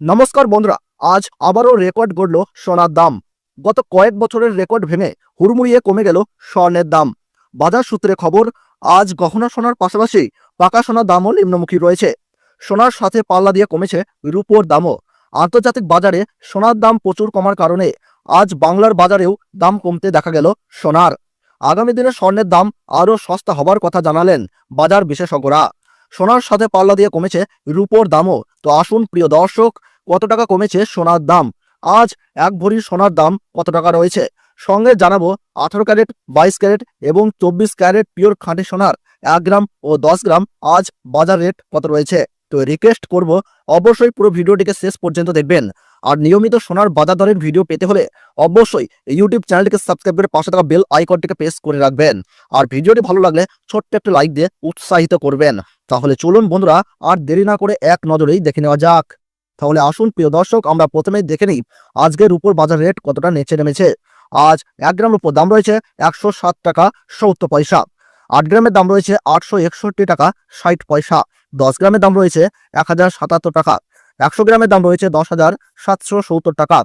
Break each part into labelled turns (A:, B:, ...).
A: নমস্কার বন্ধুরা, আজ আবারও রেকর্ড গড়ল সোনার দাম। গত কয়েক বছরের রেকর্ড ভেঙে হুড়মুড়িয়ে কমে গেল স্বর্ণের দাম। বাজার সূত্রে খবর, আজ গহনা সোনার পাশাপাশি পাকা সোনার দামও নিম্নমুখী রয়েছে। সোনার সাথে পাল্লা দিয়ে কমেছে রূপোর দামও। আন্তর্জাতিক বাজারে সোনার দাম প্রচুর কমার কারণে আজ বাংলার বাজারেও দাম কমতে দেখা গেল সোনার। আগামী দিনে স্বর্ণের দাম আরও সস্তা হবার কথা জানালেন বাজার বিশেষজ্ঞরা। সোনার সাথে পাল্লা দিয়ে কমেছে রূপোর দামও। তো আসুন প্রিয় দর্শক, কত টাকা কমেছে সোনার দাম, আজ এক ভরি সোনার দাম কত টাকা রয়েছে, সঙ্গে জানাবো 18 ক্যারেট, 22 ক্যারেট এবং 24 ক্যারেট পিওর খাঁটি সোনার 1 গ্রাম ও 10 গ্রাম আজ বাজার রেট কত রয়েছে। তো রিকোয়েস্ট করব, অবশ্যই পুরো ভিডিওটিকে শেষ পর্যন্ত দেখবেন। আর নিয়মিত সোনার বাজার দরের ভিডিও পেতে হলে অবশ্যই ইউটিউব চ্যানেলটিকে সাবস্ক্রাইব করে পাশে থাকা বেল আইকনটিকে প্রেস করে রাখবেন। আর ভিডিওটি ভালো লাগলে ছোট্ট একটা লাইক দিয়ে উৎসাহিত করবেন। তাহলে চলুন বন্ধুরা, আর দেরি না করে এক নজরেই দেখে নেওয়া যাক। তাহলে আসুন প্রিয় দর্শক, আমরা প্রথমেই দেখে নিই আজকের রূপোর বাজার রেট কতটা নিচে নেমেছে। আজ 1 গ্রাম রূপোর দাম রয়েছে 107 টাকা 70 পয়সা। 8 গ্রামের দাম রয়েছে 861 টাকা 60 পয়সা। 10 গ্রামের দাম রয়েছে 1077 টাকা। 100 গ্রামের দাম রয়েছে 10,770 টাকা।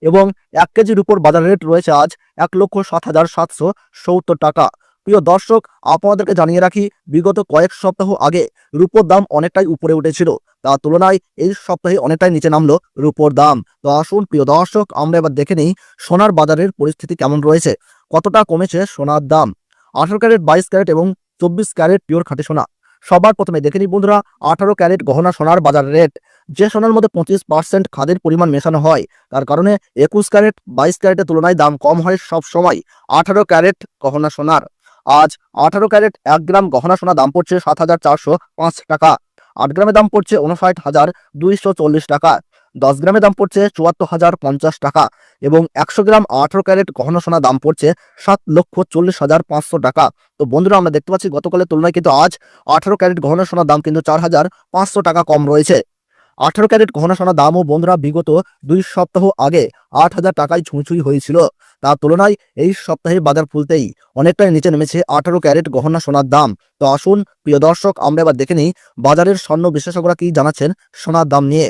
A: এবং 1 কেজি রূপোর বাজার রেট রয়েছে আজ 1,07,770 টাকা। প্রিয় দর্শক, আপনাদেরকে জানিয়ে রাখি, বিগত কয়েক সপ্তাহ আগে রূপোর দাম অনেকটাই উপরে উঠেছিল, তার তুলনায় এই সপ্তাহে অনেকটাই নিচে নামলো রূপোর দাম। তো আসুন প্রিয় দর্শক, আমরা এবার দেখে নিই সোনার বাজারের পরিস্থিতি কেমন রয়েছে, কতটা কমেছে সোনার দাম। 18 ক্যারেট, 22 ক্যারেট এবং 24 ক্যারেট পিওর খাঁটি সোনা। সবার প্রথমে দেখে নিই বন্ধুরা 18 ক্যারেট গহনা সোনার বাজার রেট। যে সোনার মধ্যে 25% খাদের পরিমাণ মেশানো হয়, তার কারণে 21 ক্যারেট, 22 ক্যারেটের তুলনায় দাম কম হয় সব সময় 18 ক্যারেট গহনা সোনার। আজ 18 ক্যারেট 1 গ্রাম গহনা সোনা দাম পড়ছে 7,405 টাকা। 8 গ্রামের দাম পড়ছে 59,240 টাকা। 10 গ্রামের দাম পড়ছে 74,050 টাকা এবং 100 গ্রাম 18 ক্যারেট গহনা সোনা দাম পড়ছে 7,40,500 টাকা। তো বন্ধুরা, আমরা দেখতে পাচ্ছি গতকালের তুলনায় কিন্তু আজ 18 ক্যারেট গহনা সোনার দাম কিন্তু 4,500 টাকা কম রয়েছে। 18 ক্যারেট গহনা সোনার দামও বন্ধুরা বিগত 2 সপ্তাহ আগে 8,000 টাকায় ছুঁই হয়েছিল, তার তুলনায় এই সপ্তাহে বাজার খুলতেই অনেকটাই নিচে নেমেছে 18 ক্যারেট গহনা সোনার দাম। তো আসুন প্রিয় দর্শক, আমরা এবার দেখে নিই বাজারের স্বর্ণ বিশেষজ্ঞরা কি জানাচ্ছেন সোনার দাম নিয়ে।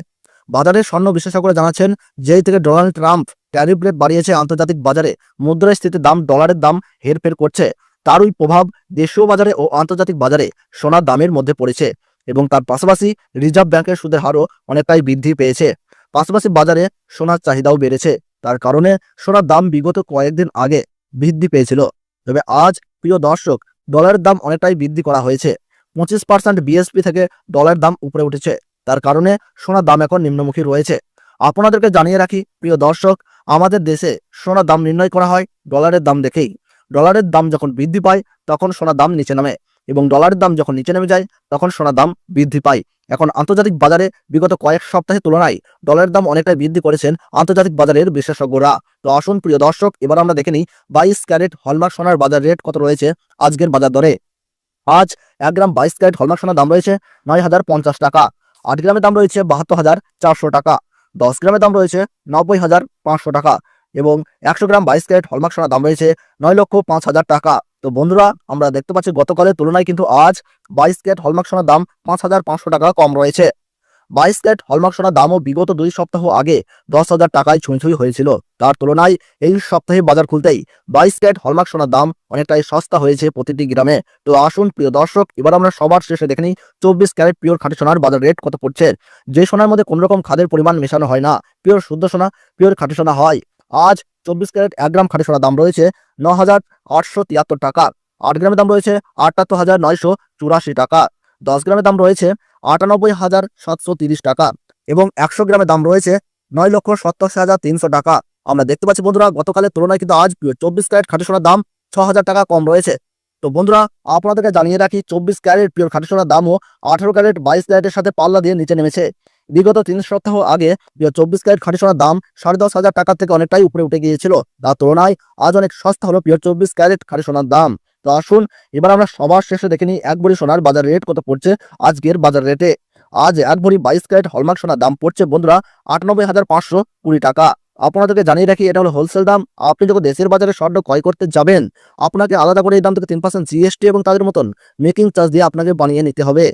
A: বাজারের স্বর্ণ বিশেষজ্ঞরা জানাচ্ছেন, যেই থেকে ডোনাল্ড ট্রাম্প ট্যারিফ রেট বাড়িয়েছে, আন্তর্জাতিক বাজারে মুদ্রাস্ফীতির দাম ডলারের দাম হেরফের করছে, তারই প্রভাব দেশীয় বাজারে ও আন্তর্জাতিক বাজারে সোনার দামের মধ্যে পড়েছে। এবং তার পাশাপাশি রিজার্ভ ব্যাংকের সুদের হারও অনেকটাই বৃদ্ধি পেয়েছে। পাশাপাশি বাজারে সোনার চাহিদাও বেড়েছে, তার কারণে সোনার দাম বিগত কয়েকদিন আগে বৃদ্ধি পেয়েছিল। তবে আজ প্রিয় দর্শক, ডলারের দাম অনেকটাই বৃদ্ধি করা হয়েছে। 25% বিএসপি থেকে ডলারের দাম উপরে উঠেছে, তার কারণে সোনার দাম এখন নিম্নমুখী রয়েছে। আপনাদেরকে জানিয়ে রাখি প্রিয় দর্শক, আমাদের দেশে সোনার দাম নির্ণয় করা হয় ডলারের দাম দেখেই। ডলারের দাম যখন বৃদ্ধি পায় তখন সোনার দাম নিচে নামে, এবং ডলারের দাম যখন নিচে নেমে যায় তখন সোনার দাম বৃদ্ধি পায়। এখন আন্তর্জাতিক বাজারে বিগত কয়েক সপ্তাহের তুলনায় ডলারের দাম অনেকটাই বৃদ্ধি করেছেন আন্তর্জাতিক বাজারের বিশেষজ্ঞরা। তো আসুন প্রিয় দর্শক, এবার আমরা দেখে নিই 22 ক্যারেট হলমার্ক সোনার বাজার রেট কত রয়েছে আজকের বাজার দরে। আজ 1 গ্রাম 22 ক্যারেট হলমার্ক সোনার দাম রয়েছে 9,050 টাকা। 8 গ্রামের দাম রয়েছে 72,400 টাকা। 10 গ্রামের দাম রয়েছে 90,500 টাকা এবং 100 গ্রাম 22 ক্যারেট হলমার্ক সোনার দাম রয়েছে 9,05,000 টাকা। তো বন্ধুরা, আমরা দেখতে পাচ্ছি গতকালের তুলনায় কিন্তু আজ 22 ক্যারেট হলমার্ক সোনার দাম 5,500 টাকা কম রয়েছে। 22 ক্যারেট হলমার্ক সোনার দামও বিগত 2 সপ্তাহ আগে 10,000 টাকায় ছুঁই হয়েছিল, তার তুলনায় এই সপ্তাহে বাজার খুলতেই 22 ক্যারেট হলমার্ক সোনার দাম অনেকটাই সস্তা হয়েছে প্রতিটি গ্রামে। তো আসুন প্রিয় দর্শক, এবার আমরা সবার শেষে দেখে নিই 24 ক্যারেট পিওর খাঁটি সোনার বাজার রেট কত পড়ছে। যে সোনার মধ্যে কোনো রকম খাদের পরিমাণ মেশানো হয় না, পিওর শুদ্ধ সোনা, পিওর খাঁটি সোনা হয়। আজ 24 ক্যারেট 1 গ্রাম খাঁটি সোনার দাম রয়েছে 9,873 টাকা। 8 গ্রামের দাম রয়েছে 78,984 টাকা। 10 গ্রামের দাম রয়েছে 98,730 টাকা এবং 100 গ্রামের দাম রয়েছে 9,87,300 টাকা। আমরা দেখতে পাচ্ছি বন্ধুরা, গতকালের তুলনায় কিন্তু আজ 24 ক্যারেট খাঁটি সোনার দাম 6,000 টাকা কম রয়েছে। তো বন্ধুরা, আপনাদেরকে জানিয়ে রাখি 24 ক্যারেট পিওর খাঁটি সোনার দামও 18 ক্যারেট 22 ক্যারেটের সাথে পাল্লা দিয়ে নিচে নেমেছে। বিগত 3 সপ্তাহ আগে 24 ক্যারেট খাঁটি সোনার দাম 10,500 টাকার থেকে অনেকটাই উপরে উঠে গিয়েছিল, তার তুলনায় আজ অনেক সস্তা হলো পিওর 24 ক্যারেট খাঁটি সোনার দাম। তো আসুন এবার আমরা সবার শেষে দেখে নিই 1 ভরি সোনার বাজার রেট কত পড়ছে আজকের বাজার রেটে। আজ 1 ভরি 22 ক্যারেট হলমার্ক সোনার দাম পড়ছে বন্ধুরা 98,520 টাকা। আপনাদেরকে জানিয়ে রাখি, এটা হলো হোলসেল দাম। আপনি যখন দেশের বাজারে স্বর্ণ ক্রয় করতে যাবেন, আপনাকে আলাদা করে এই দাম থেকে 3% জিএসটি এবং তাদের মতন মেকিং চার্জ দিয়ে আপনাকে বানিয়ে নিতে হবে।